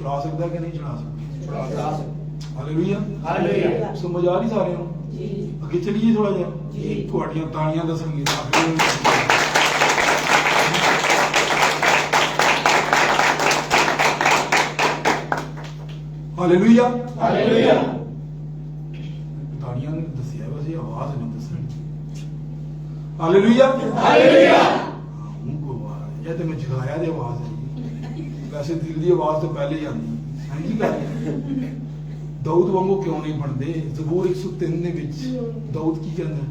چھڑا سکتا ہے کہ نہیں چھڑا سکتا؟ ہاللیلویا، ہاللیلویا۔ سمجھ آ رہی سارے ہوں؟ اگے چلیے تھوڑا جہا تھوڑیاں تاڑیاں دسن گے ہاللیلویا۔ تاڑیاں نے دسیا ویسے آواز نہیں دسنی۔ ہاللیلویا۔ یہ تو میں جگایا دی آواز ہے، ویسے دل دی آواز تو پہلے ہی آتی ہے جی۔ کہتے داؤد وانگو کیوں نہیں بنتے؟ زبور 103 دے وچ داؤد کی کہندا ہے؟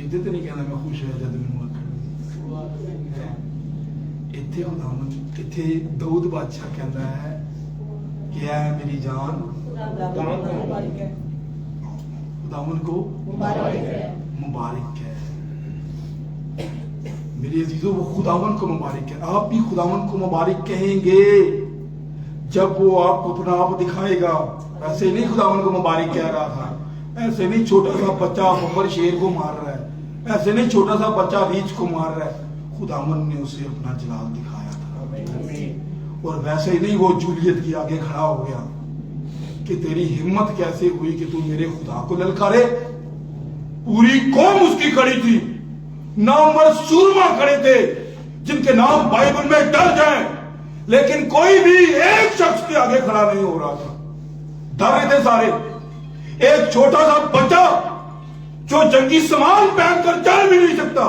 ادھر تے نہیں کہندا میں خوش ہے جد مینوں آکھن ایتھے خداوند، ایتھے داؤد بادشاہ کہندا ہے کہ اے میری جان خداوند کو مبارک ہے۔ میرے عزیزوں وہ خداوند کو مبارک ہے۔ آپ بھی خداوند کو مبارک کہیں گے جب وہ آپ کو اپنا آپ دکھائے گا۔ ایسے نہیں خداوند کو مبارک کہہ رہا تھا، ایسے نہیں چھوٹا سا بچہ بمبر شیر کو مار رہا ہے، ایسے نہیں چھوٹا سا بچہ ریچھ کو مار رہا ہے، خداوند نے اسے اپنا جلال دکھایا تھا۔ اور ویسے ہی نہیں وہ جولیت کے آگے کھڑا ہو گیا کہ تیری ہمت کیسے ہوئی کہ تو میرے خدا کو للکارے؟ پوری قوم اس کی کھڑی تھی، نامور سورما کھڑے تھے جن کے نام بائبل میں درج ہیں، لیکن کوئی بھی ایک شخص کے آگے کھڑا نہیں ہو رہا تھا، ڈر رہے تھے سارے۔ ایک چھوٹا سا بچہ جو جنگی سامان پہن کر چل بھی نہیں سکتا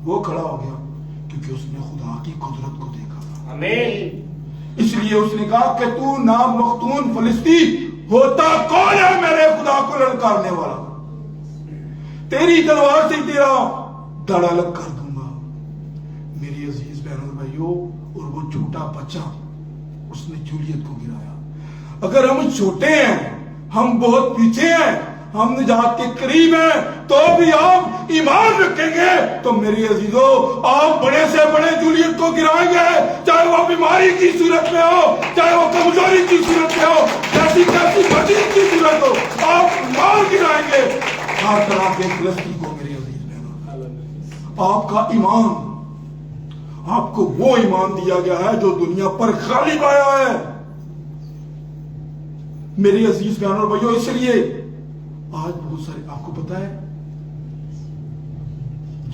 وہ کھڑا ہو گیا کیونکہ اس نے خدا کی قدرت کو دیکھا تھا۔ آمین۔ اس لیے اس نے کہا کہ تو نام مختون فلسطی ہوتا کون ہے میرے خدا کو للکارنے والا؟ تیری تلوار سے تیرا دڑ الگ کر دوں گا۔ میری عزیز بہنوں اور بھائیوں، اور وہ چھوٹا بچہ اس نے جولیت کو گرایا۔ اگر ہم چھوٹے ہیں، ہم بہت پیچھے ہیں، ہم نجات کے قریب ہیں، تو بھی آپ ایمان رکھیں گے تو میری عزیزوں آپ بڑے سے بڑے جولیت کو گرائیں گے، چاہے وہ بیماری کی صورت میں ہو، چاہے وہ کمزوری کی صورت میں ہو، کیسی کیسی مزید کی صورت ہو، آپ ایمان گرائیں گے ہر طرح کے فلسطی کو۔ میری عزیز بہنوں، آپ کا ایمان، آپ کو وہ ایمان دیا گیا ہے جو دنیا پر غالب آیا ہے۔ میری عزیز بہنوں اور بھائیوں، اس لیے آج بہت سارے، آپ کو پتا ہے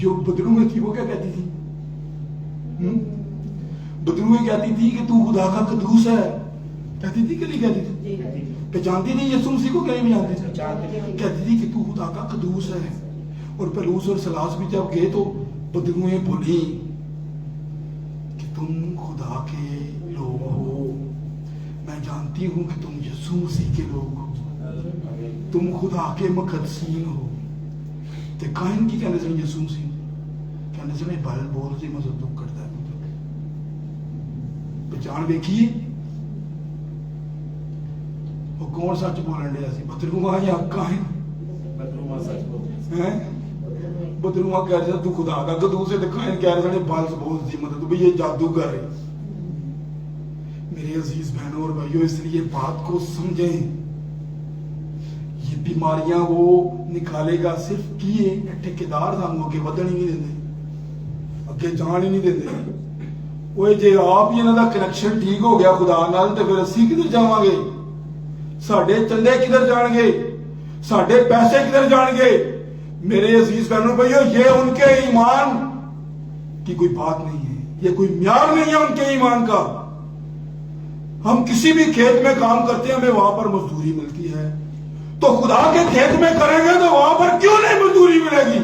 جو بدرویں تھی وہ کیا کہتی تھی؟ بدرویں کہتی تھی کہ تو خدا کا قدوس ہے، کہتی تھی کہ نہیں کہتی تھی؟ پہچانتی تھی یسوع مسیح کو کہ نہیں جانتی تھی؟ کہتی تھی کہ تو خدا کا قدوس ہے۔ اور پلوس اور سلاس بھی جب گئے تو بدرویں بولی کہ تم خدا کے لوگ ہو، میں جانتی ہوں کہ تم یسوع مسیح کے لوگ ہو، تم خدا کے مقدسین ہو۔ تے کائن کی کہنے سے یسوع مسیح کہنے سے بل بول سے مصدق کرتا ہے۔ پہچان دیکھیے وہ کون سچ بولن دیا سی، بدرواں یا کائن؟ بدرواں سچ بولتے ہیں۔ بدرواں کہہ رہے تو خدا کا قدوس ہے، تے کائن کہہ رہے بل بول سی مطلب بھئی یہ جادوگر ہے۔ میرے عزیز بہنوں اور بھائیوں، اس لیے بات کو سمجھیں، یہ بیماریاں وہ نکالے گا صرف کیے ٹھیکیدار سانو اگے ودن ہی نہیں دیندے، اگے جان ہی نہیں دیندے۔ وہ جے آپ ہی انہاں دا کنیکشن ٹھیک ہو گیا خدا نال تے پھر اسی کدھر جاواں گے؟ ساڈے چندے کدھر جان گے؟ ساڈے پیسے کدھر جان گے؟ میرے عزیز بہنوں بھائیو، یہ ان کے ایمان کی کوئی بات نہیں ہے، یہ کوئی معیار نہیں ہے ان کے ایمان کا۔ ہم کسی بھی کھیت میں کام کرتے ہیں، ہمیں وہاں پر مزدوری ملتی ہے، تو خدا کے کھیت میں کریں گے تو وہاں پر کیوں نہیں مزدوری ملے گی؟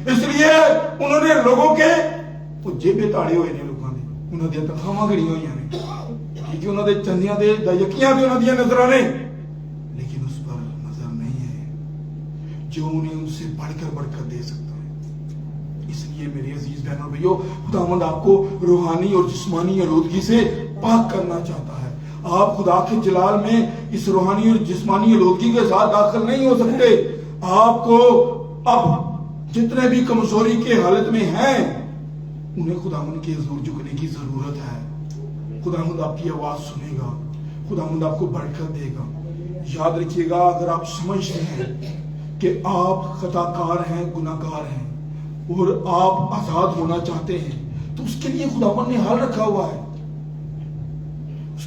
اس لیے انہوں نے لوگوں کے جیبے تاڑے ہوئے نے، لوگوں نے انہوں نے تنخواہ گڑی ہوئی ہیں، کیونکہ انہوں نے چندیاں دے یقیاں بھی انہوں نے نظر آنے، لیکن اس پر نظر نہیں ہے جو انہیں ان سے بڑھ کر برکت دے سکتا ہے۔ اس لیے میری عزیز بہنوں بھائیو، خداوند آپ کو روحانی اور جسمانی آلودگی سے پاک کرنا چاہتا ہے۔ آپ خدا کے جلال میں اس روحانی اور جسمانی آلودگی کے ساتھ داخل نہیں ہو سکتے۔ آپ کو اب جتنے بھی کمزوری کے حالت میں ہیں انہیں خداوند کے حضور جھکنے کی ضرورت ہے۔ خداوند آپ کی آواز سنے گا، خداوند آپ کو برکت دے گا۔ یاد رکھیے گا، اگر آپ سمجھتے ہیں کہ آپ خطا کار ہیں، گناہ گار ہیں اور آپ آزاد ہونا چاہتے ہیں تو اس کے لیے خداوند نے حل رکھا ہوا ہے۔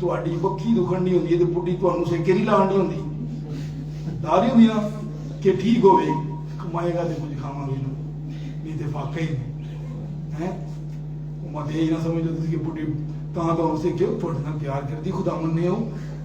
ਤੁਹਾਡੀ ਬੱਖੀ ਦੁਖਣ ਨਹੀਂ ਹੁੰਦੀ ਤੇ ਬੁੱਢੀ ਤੁਹਾਨੂੰ ਸੇਕੇ ਨਹੀਂ ਲਾਉਣ ਨਹੀਂ ਹੁੰਦੀ, ਦਾਰੀ ਹੁੰਦੀ ਨਾ ਕਿ ਠੀਕ ਹੋਵੇ, ਕਮਾਏਗਾ ਤੇ ਕੁਝ ਖਾਵਾਂਗੇ ਨਹੀਂ ਤੇ ਫਾਕਾ ਹੀ ਹੈ। ਉਹ ਮਤੇ ਹੀ ਨਾ ਸਮਝੋ ਤੁਸੀਂ ਕਿ ਬੁੱਢੀ ਤਾਂ ਤੁਹਾਨੂੰ ਸੇਕੇ ਤੁਹਾਡੇ ਨਾਲ ਪਿਆਰ ਕਰਦੀ, ਖੁਦਾਵੰਦ ਨੇ ਉਹ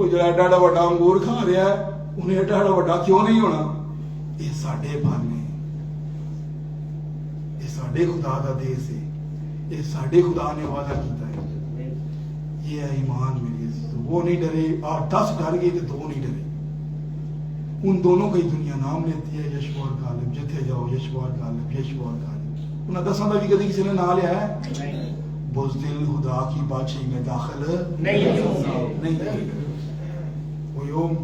وہ جو ایڈا ایڈا وڈا انگور کھا رہا ہے انہیں ایڈا ایڈا وڈا کیوں نہیں ہونا؟ یہ ساڈے پھل نے، یہ ساڈے خدا دا دیس ہے، یہ ساڈے خدا نے وعدہ کیتا ہے۔ یہ ہے ایمان میرے عزیزو، وہ نہیں ڈرے، 10 ڈر گئے تو 2 نہیں ڈرے۔ ان دونوں کا ہی دنیا نام لیتی ہے، یشوع اور کالب، جتھے جاؤ یشوع اور کالب، یشوع اور کالب۔ انہیں 10 کا بھی کدی کسی نے نام لیا ہے؟ بزدل خدا کی بادشاہی میں داخل نہیں۔ وہ یوم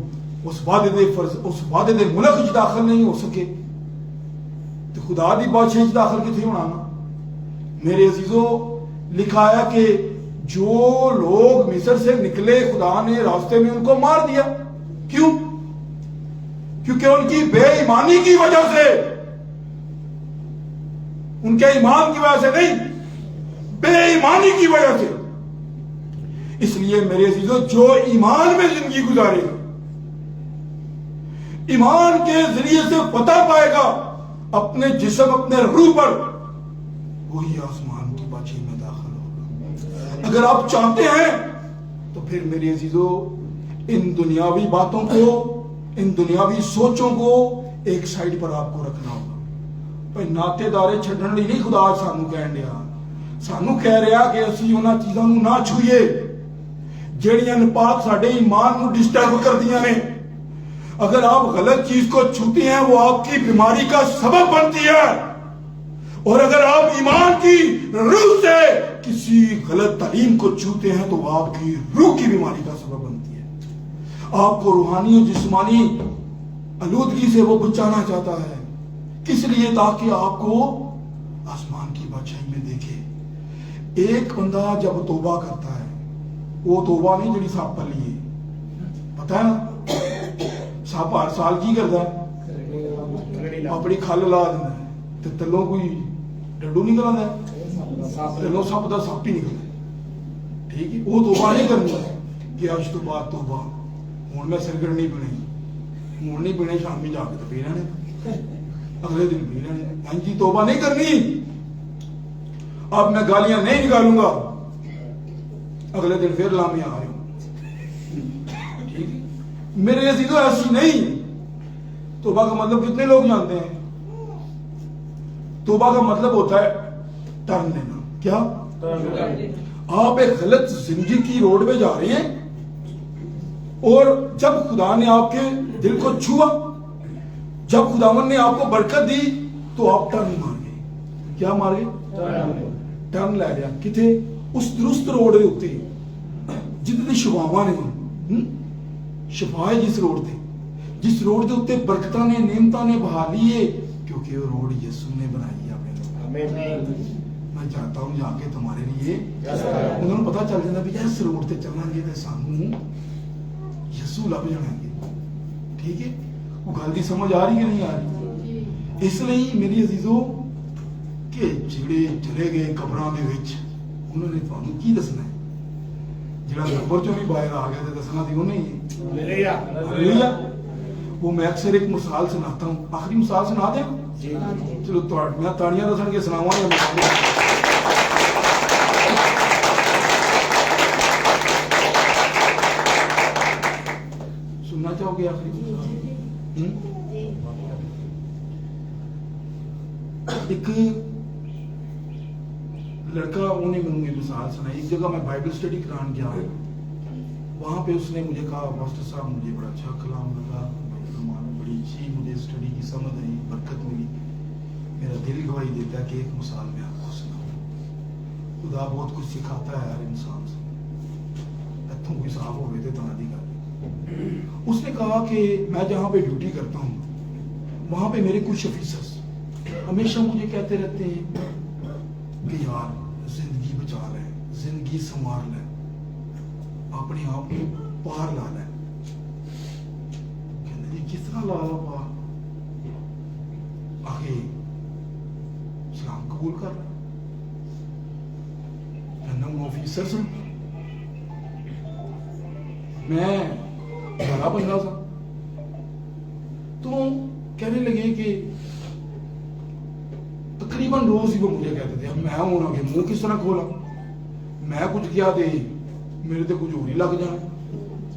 اس وعدے دے ملک وچ داخل نہیں ہو سکے تو خدا دی بادشاہی وچ داخل کتنے ہونا نا؟ میرے عزیزو، لکھا ہے کہ جو لوگ مصر سے نکلے خدا نے راستے میں ان کو مار دیا۔ کیوں؟ کیونکہ ان کی بے ایمانی کی وجہ سے، ان کے ایمان کی وجہ سے نہیں، بے ایمانی کی وجہ سے۔ اس لیے میرے عزیزو، جو ایمان میں زندگی گزارے گا، ایمان کے ذریعے سے فتح پائے گا اپنے جسم اپنے روح پر، وہی آسمان کی بادشاہی میں داخل ہوگا۔ اگر آپ چاہتے ہیں تو پھر میرے عزیزو، ان دنیاوی باتوں کو، ان دنیاوی سوچوں کو ایک سائیڈ پر آپ کو رکھنا ہوگا۔ بھائی ناتے دارے چھڈن لی نہیں خدا سانو کہن دیا، سانو کہہ رہا کہ اسی انہاں چیزاں نو نہ چھوئیے جہڑیاں نپاک ساڈے ایمان نو ڈسٹرب کردیاں نے۔ اگر آپ غلط چیز کو چھوتے ہیں وہ آپ کی بیماری کا سبب بنتی ہے، اور اگر آپ ایمان کی روح سے کسی غلط تعلیم کو چھوتے ہیں تو وہ آپ کی روح کی بیماری کا سبب بنتی ہے۔ آپ کو روحانی اور جسمانی آلودگی سے وہ بچانا چاہتا ہے، کس لیے؟ تاکہ آپ کو آسمان کی بادشاہی میں دیکھے۔ ایک بندہ جب توبہ کرتا ہے، وہ توبہ نہیں جڑی سپ پر لیے، پتہ ہے نا سپ ہر سال کی کرتا ہے؟ اپنی کھل لا دینا ہے تو تلوں کوئی ڈڈو نکل آتا ہے، تلوں سپ کا سپ ہی نکلتا ہے۔ ٹھیک ہے، وہ توبہ نہیں کرنی کہ اج تو بعد توبہ، ہوں میں سرگڑ نہیں پینے، ہوں نہیں پینے، شامی جا کے تو پی لینے، اگلے دن پی لینے۔ ہاں جی، توبہ نہیں کرنی، اب میں گالیاں نہیں نکالوں گا، اگلے دن پھر لامیاں آ رہی ہوں۔ ٹھیک ہے میرے عزیزو، ایسی نہیں۔ توبہ کا مطلب کتنے لوگ جانتے ہیں؟ توبہ کا مطلب ہوتا ہے ٹرن لینا۔ کیا؟ آپ ایک غلط زندگی کی روڈ پہ جا رہے ہیں اور جب خدا نے آپ کے دل کو چھوا، جب خداوند نے آپ کو برکت دی تو آپ ٹرن مار گئے۔ کیا مار گئے؟ ٹرن لے لیا کتنے؟ اس درست روڈ کے اتنے جتنی شفاواں نے، شفا ہے جس روڈ تے، جس روڈ کے اتنے برکتاں نے، نعمتاں نے بہا لیے، کیونکہ وہ روڈ یسوع نے بنائی ہے اپنے لوگوں۔ میں چاہتا ہوں جا کے تمہارے لیے انہوں نے پتا چل جاتا بھی اس روڈ تے چلنا گے تو سانو یسوع لب جانا گے۔ ٹھیک ہے، وہ گل دی سمجھ آ رہی کہ نہیں آ رہی؟ اس لیے میری عزیزو کہ جڑے چلے گئے قبراں دے وچ انہوں نے تانوں کی دسنا ہے؟ جڑا قبر چوں بھی باہر آ گیا تے دسنا تے انہیں ہی ہے۔ وہ میں اکثر ایک مثال سناتا ہوں، آخری مثال سنا دیں؟ چلو میں تاڑیاں دسن کے سناواں یا سننا چاہو گے آخری مثال؟ ایک لڑکا، انہیں میں مثال سنائی، ایک جگہ میں بائبل اسٹڈی کران گیا، وہاں پہ اس نے مجھے کہا ماسٹر صاحب مجھے بڑا اچھا کلام لگا، بڑی اچھی مجھے اسٹڈی کی سمجھ آئی، برکت ملی، میرا دل گواہی دیتا ہے کہ ایک مثال میں آپ کو سناؤں۔ خدا بہت کچھ سکھاتا ہے ہر انسان سے، اتوں کوئی صاف ہو گئے تھے تو دی گل۔ اس نے کہا کہ میں جہاں پہ ڈیوٹی کرتا ہوں وہاں پہ میرے کچھ آفیسرز ہمیشہ مجھے کہتے رہتے ہیں کہ یار زندگی بچا لے، زندگی سنوار لے، اپنے آپ کو پار لا لے۔ کہتے ہیں کس طرح لا لا پار؟ آگے اسلام قبول کر لے۔ کہنا وہ آفیسر سے میں بڑا بندہ تھا تو کہنے لگے کہ تقریباً روز ہی وہ مجھے کہتے تھے اب میں ہونا کہ منہ کس طرح کھولا، میں کچھ کیا دے میرے تے کچھ ہو نہیں لگ جانا،